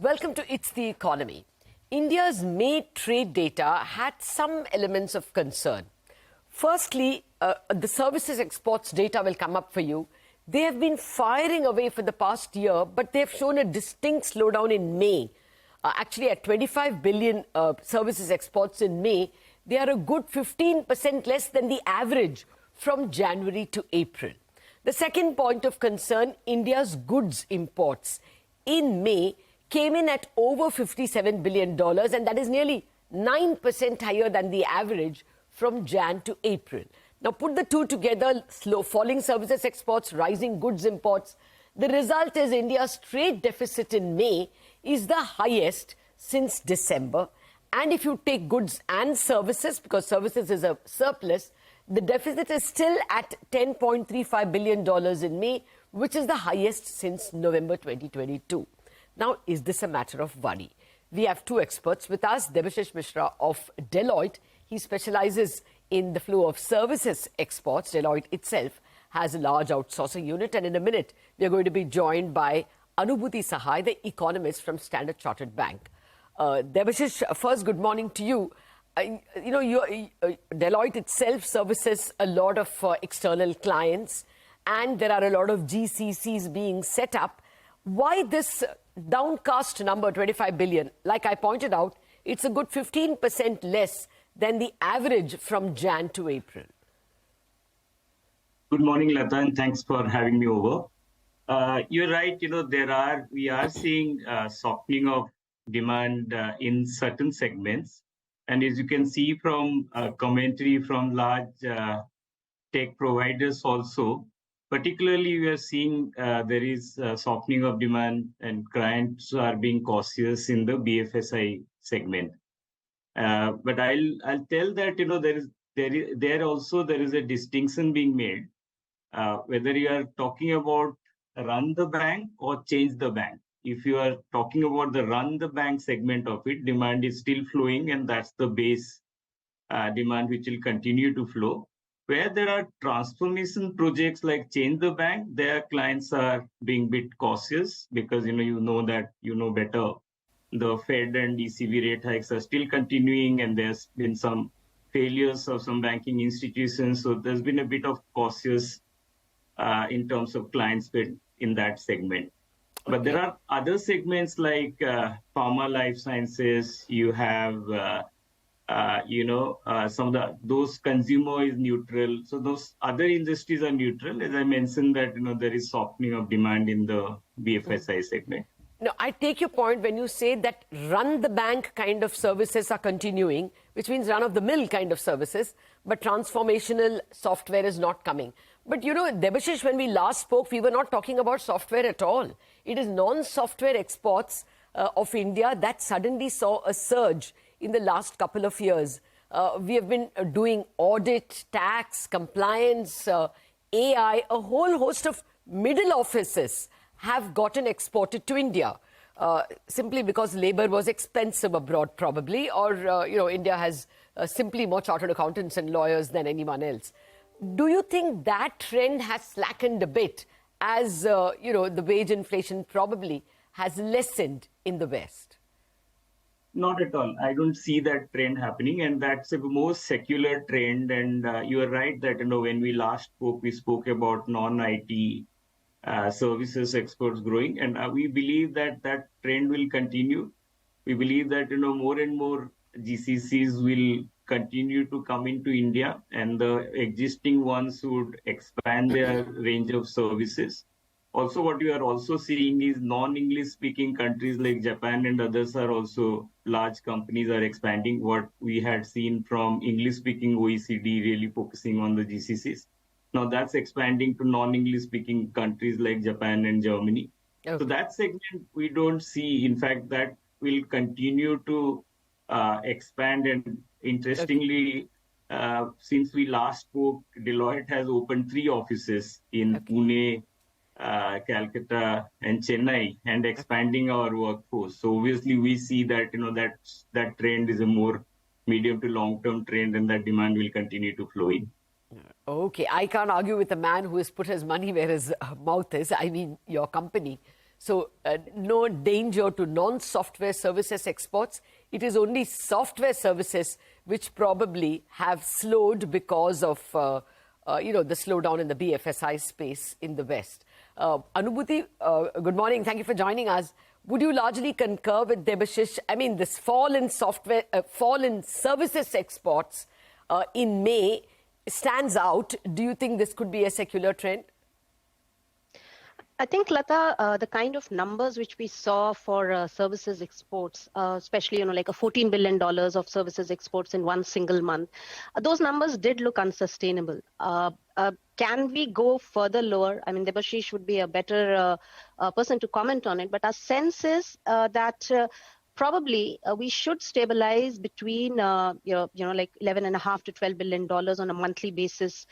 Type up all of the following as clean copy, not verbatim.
Welcome to It's the Economy. India's May trade data had some elements of concern. Firstly, the services exports data will come up for you. They have been firing away for the past year, but they have shown a distinct slowdown in May. Actually, at 25 billion services exports in May, they are a good 15% less than the average from January to April. The second point of concern, India's goods imports in May came in at over $57 billion, and that is nearly 9% higher than the average from Jan to April. Now, put the two together, falling services exports, rising goods imports. The result is India's trade deficit in May is the highest since December. And if you take goods and services, because services is a surplus, the deficit is still at $10.35 billion in May, which is the highest since November 2022. Now, is this a matter of worry? We have two experts with us, Debasish Mishra of Deloitte. He specializes in the flow of services exports. Deloitte itself has a large outsourcing unit. And in a minute, we are going to be joined by Anubhuti Sahay, the economist from Standard Chartered Bank. Debasish, first, good morning to you. Deloitte itself services a lot of external clients, and there are a lot of GCCs being set up. Why this downcast number, 25 billion? Like I pointed out, it's a good 15% less than the average from Jan to April. Good morning, Lata, and thanks for having me over. You're right. We are seeing softening of demand in certain segments. And as you can see from commentary from large tech providers also, particularly we are seeing there is softening of demand and clients are being cautious in the BFSI segment. But I'll tell that there is a distinction being made, whether you are talking about run the bank or change the bank. If you are talking about the run the bank segment of it, demand is still flowing, and that's the base demand which will continue to flow. Where there are transformation projects like change the bank, their clients are being a bit cautious because you know better. The Fed and ECB rate hikes are still continuing, and there's been some failures of some banking institutions. So there's been a bit of cautious in terms of client spend in that segment. But there are other segments like pharma, life sciences. You have, some of those consumer is neutral. So those other industries are neutral. As I mentioned that, there is softening of demand in the BFSI segment. No, I take your point when you say that run the bank kind of services are continuing, which means run of the mill kind of services, but transformational software is not coming. But Debasish, when we last spoke, we were not talking about software at all. It is non-software exports of India that suddenly saw a surge in the last couple of years. We have been doing audit, tax, compliance, AI, a whole host of middle offices have gotten exported to India simply because labor was expensive abroad probably, or, India has simply more chartered accountants and lawyers than anyone else. Do you think that trend has slackened a bit as, the wage inflation probably has lessened in the West? Not at all. I don't see that trend happening, and that's a more secular trend. And you are right that, when we last spoke, we spoke about non-IT services exports growing, and we believe that that trend will continue. We believe that, more and more GCCs will continue to come into India, and the existing ones would expand their range of services. Also, what we are also seeing is non-English speaking countries like Japan and others are also large companies are expanding. What we had seen from English speaking OECD really focusing on the GCCs. Now that's expanding to non-English speaking countries like Japan and Germany. Okay. So that segment we don't see. In fact, that will continue to expand. And interestingly, since we last spoke, Deloitte has opened 3 offices in Pune, Calcutta and Chennai, and expanding our workforce. So obviously we see that, that trend is a more medium to long-term trend, and that demand will continue to flow in. Okay, I can't argue with a man who has put his money where his mouth is. I mean, your company. So no danger to non-software services exports. It is only software services which probably have slowed because of the slowdown in the BFSI space in the West. Anubhuti, good morning. Thank you for joining us. Would you largely concur with Debasish? I mean, this fall in services exports in May stands out. Do you think this could be a secular trend? I think, Lata, the kind of numbers which we saw for services exports, especially, like a $14 billion of services exports in one single month, those numbers did look unsustainable. Can we go further lower? I mean, Debashish would be a better person to comment on it, but our sense is that probably we should stabilize between, like $11.5 to $12 billion on a monthly basis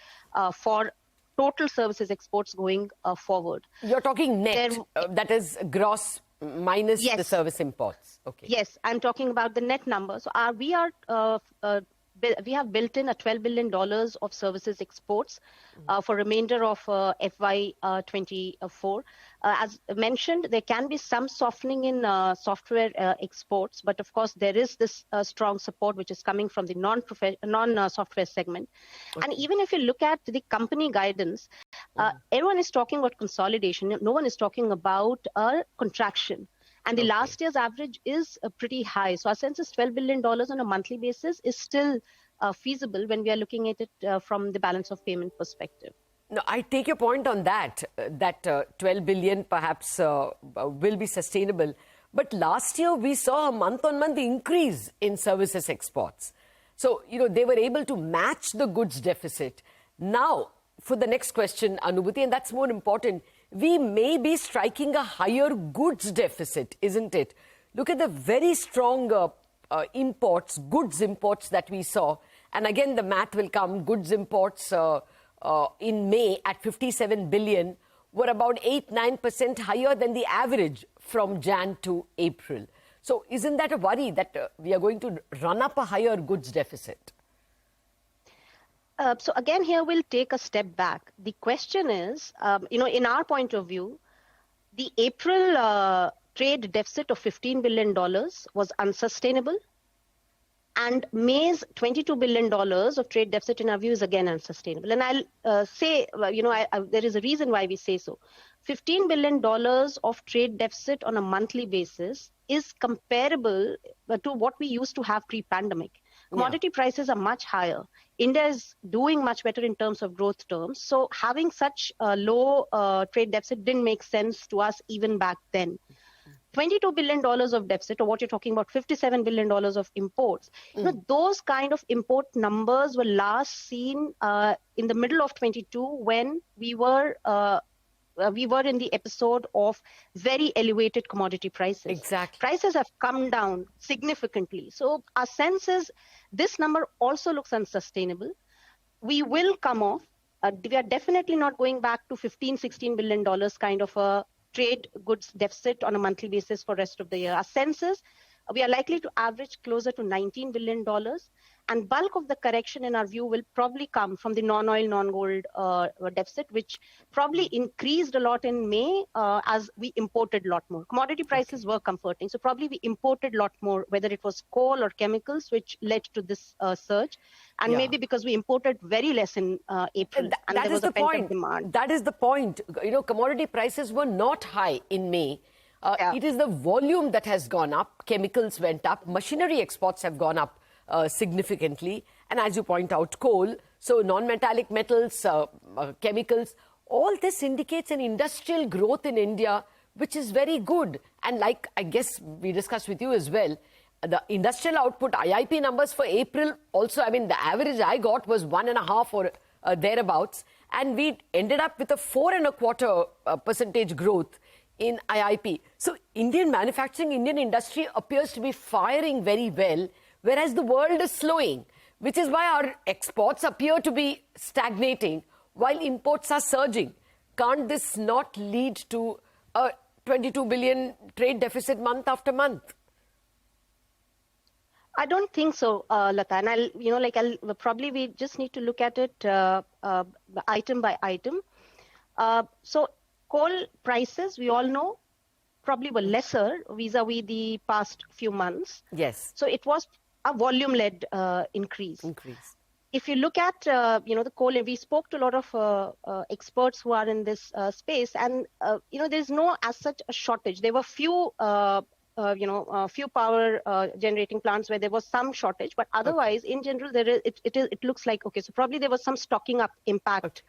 for total services exports going forward. You're talking net, that is gross minus the service imports. Okay. Yes, I'm talking about the net number. So we have built in a $12 billion of services exports for remainder of FY24. As mentioned, there can be some softening in software exports, but of course there is this strong support which is coming from the non-software segment. Okay. And even if you look at the company guidance, everyone is talking about consolidation. No one is talking about a contraction. And the last year's average is pretty high. So our sense is $12 billion on a monthly basis is still feasible when we are looking at it from the balance of payment perspective. No, I take your point on that, that 12 billion perhaps will be sustainable. But last year we saw a month-on-month increase in services exports. So, they were able to match the goods deficit. Now, for the next question, Anubhuti, and that's more important, we may be striking a higher goods deficit, isn't it? Look at the very strong goods imports that we saw. And again, the math will come. Goods imports in May at 57 billion were about 8-9% higher than the average from Jan to April. So isn't that a worry that we are going to run up a higher goods deficit? So again, here we'll take a step back. The question is, in our point of view, the April trade deficit of $15 billion was unsustainable. And May's $22 billion of trade deficit, in our view, is again unsustainable. And I'll say, there is a reason why we say so. $15 billion of trade deficit on a monthly basis is comparable to what we used to have pre-pandemic. Commodity prices are much higher. India is doing much better in terms of growth terms. So having such a low trade deficit didn't make sense to us even back then. $22 billion of deficit, or what you're talking about, $57 billion of imports. Those kind of import numbers were last seen in the middle of 22 when we were in the episode of very elevated commodity prices. Exactly. Prices have come down significantly. So our sense is this number also looks unsustainable. We will come off. We are definitely not going back to $15-16 billion kind of a trade goods deficit on a monthly basis for rest of the year. Our sense is we are likely to average closer to $19 billion. And bulk of the correction, in our view, will probably come from the non-oil, non-gold deficit, which probably increased a lot in May as we imported a lot more. Commodity prices were comforting, so probably we imported a lot more, whether it was coal or chemicals, which led to this surge. And maybe because we imported very less in April, and there was a pent-up demand. That is the point. Commodity prices were not high in May. It is the volume that has gone up. Chemicals went up. Machinery exports have gone up significantly. And as you point out, coal, so non-metallic metals, chemicals, all this indicates an industrial growth in India, which is very good. And like I guess we discussed with you as well, the industrial output, IIP numbers for April also, I mean, the average I got was 1.5 or thereabouts. And we ended up with a 4.25% growth in IIP. So Indian manufacturing, Indian industry appears to be firing very well, whereas the world is slowing, which is why our exports appear to be stagnating while imports are surging. Can't this not lead to a 22 billion trade deficit month after month? I don't think so, Lata. And probably we just need to look at it item by item. So coal prices, we all know, probably were lesser vis-a-vis the past few months. Yes. So it was a volume-led increase. If you look at, the coal, we spoke to a lot of experts who are in this space, and, there's no as such a shortage. There were few few power generating plants where there was some shortage, but otherwise, in general, it looks like, okay, so probably there was some stocking up impact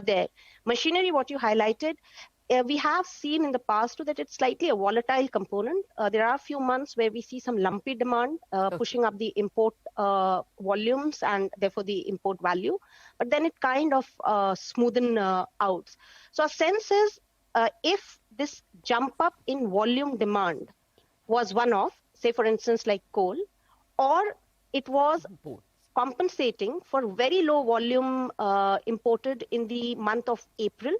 there. Machinery, what you highlighted, we have seen in the past too that it's slightly a volatile component. There are a few months where we see some lumpy demand pushing up the import volumes and therefore the import value, but then it kind of smoothen out. So our sense is if this jump up in volume demand was one-off, say for instance like coal, or it was compensating for very low volume imported in the month of April,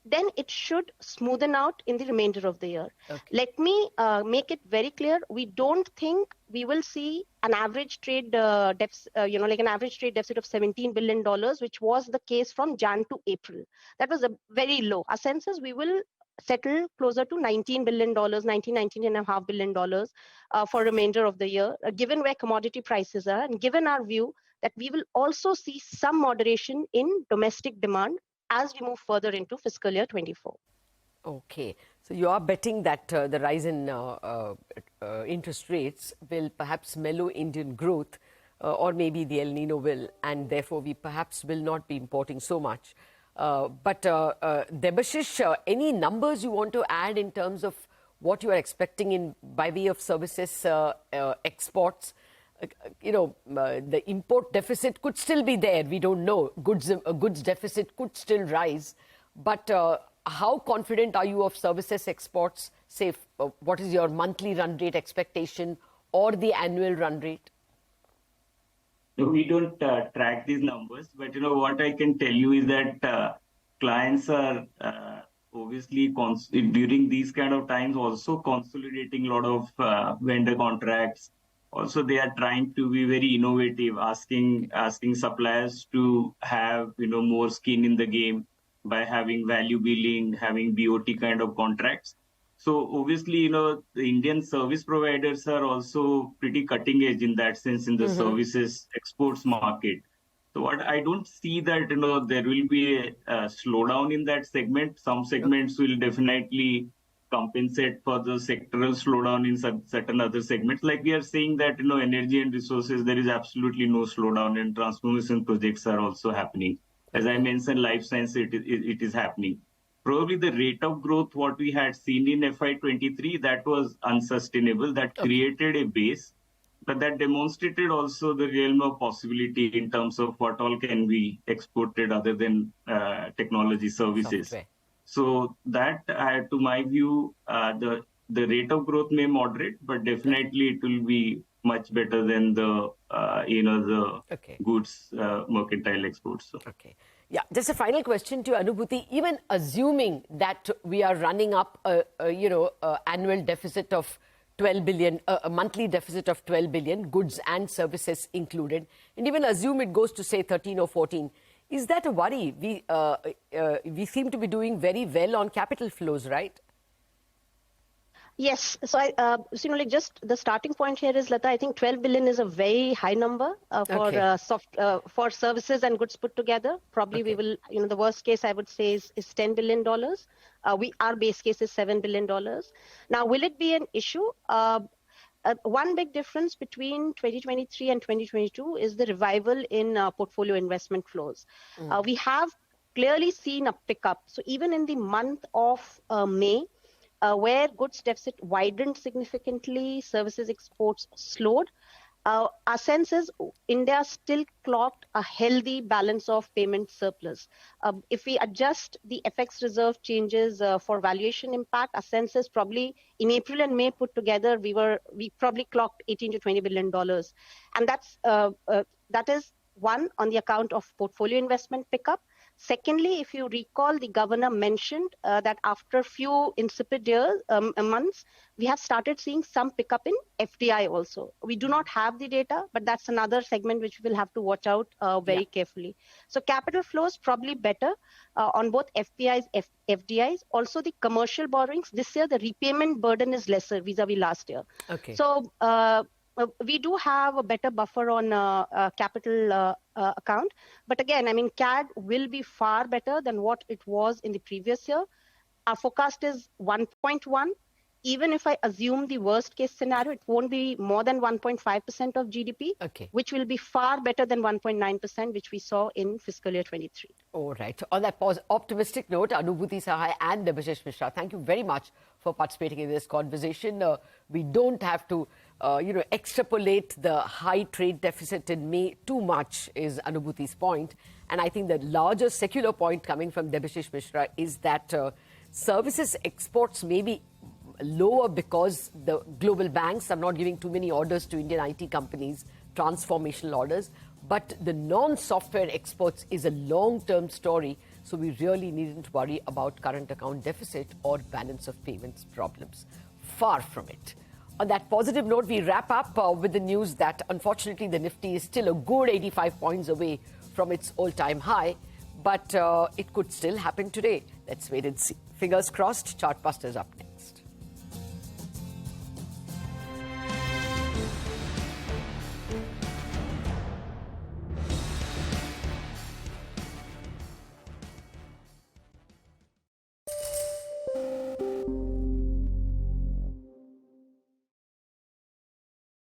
then it should smoothen out in the remainder of the year. Let me make it very clear. We don't think we will see an average trade deficit, like an average trade deficit of $17 billion, which was the case from Jan to April. That was a very low. Our sense is we will settle closer to $19 billion, $19.5 billion for remainder of the year, given where commodity prices are, and given our view that we will also see some moderation in domestic demand as we move further into fiscal year 24. Okay. So you are betting that the rise in interest rates will perhaps mellow Indian growth, or maybe the El Nino will, and therefore we perhaps will not be importing so much. But Debasish, any numbers you want to add in terms of what you are expecting in by way of services exports? The import deficit could still be there. We don't know. Goods deficit could still rise. But how confident are you of services exports? Say, what is your monthly run rate expectation or the annual run rate? We don't track these numbers, but what I can tell you is that clients are obviously during these kind of times also consolidating a lot of vendor contracts. Also, they are trying to be very innovative, asking suppliers to have more skin in the game by having value billing, having BOT kind of contracts. So obviously, the Indian service providers are also pretty cutting edge in that sense in the services exports market. So what I don't see that there will be a slowdown in that segment. Some segments will definitely compensate for the sectoral slowdown in certain other segments. Like we are saying that energy and resources, there is absolutely no slowdown, and transformation projects are also happening. As I mentioned, life science, it is happening. Probably the rate of growth what we had seen in FY23, that was unsustainable. That created a base, but that demonstrated also the realm of possibility in terms of what all can be exported other than technology services. Software. So that, to my view, the rate of growth may moderate, but definitely it will be much better than the goods mercantile exports. So. Okay. Yeah, just a final question to Anubhuti. Even assuming that we are running up annual deficit of 12 billion, a monthly deficit of 12 billion, goods and services included, and even assume it goes to say 13 or 14, is that a worry? We seem to be doing very well on capital flows, right? Yes. So just the starting point here is, Lata, I think 12 billion is a very high number for services and goods put together. Probably we will, the worst case I would say is $10 billion. Our base case is $7 billion. Now, will it be an issue? One big difference between 2023 and 2022 is the revival in portfolio investment flows. We have clearly seen a pickup. So even in the month of May, where goods deficit widened significantly, services exports slowed. Our sense is India still clocked a healthy balance of payment surplus. If we adjust the FX reserve changes for valuation impact, our sense is probably in April and May put together, we probably clocked $18 to $20 billion. And that is one on the account of portfolio investment pickup. Secondly, if you recall, the governor mentioned that after a few insipid years, months, we have started seeing some pickup in FDI also. We do not have the data, but that's another segment which we'll have to watch out very carefully. So capital flows probably better on both FPIs, FDIs. Also the commercial borrowings, this year the repayment burden is lesser vis-a-vis last year. Okay. So we do have a better buffer on capital account. But again, I mean, CAD will be far better than what it was in the previous year. Our forecast is 1.1. Even if I assume the worst case scenario, it won't be more than 1.5% of GDP, which will be far better than 1.9%, which we saw in fiscal year 23. All right. On that optimistic note, Anubhuti, Sahay and Debasish Mishra, thank you very much for participating in this conversation. We don't have to, extrapolate the high trade deficit in May too much, is Anubhuti's point. And I think the larger secular point coming from Debasish Mishra is that services exports may be lower because the global banks are not giving too many orders to Indian IT companies, transformational orders. But the non-software exports is a long-term story, so we really needn't worry about current account deficit or balance of payments problems. Far from it. On that positive note, we wrap up with the news that unfortunately the Nifty is still a good 85 points away from its all-time high, but it could still happen today. Let's wait and see. Fingers crossed. Chartbusters up next.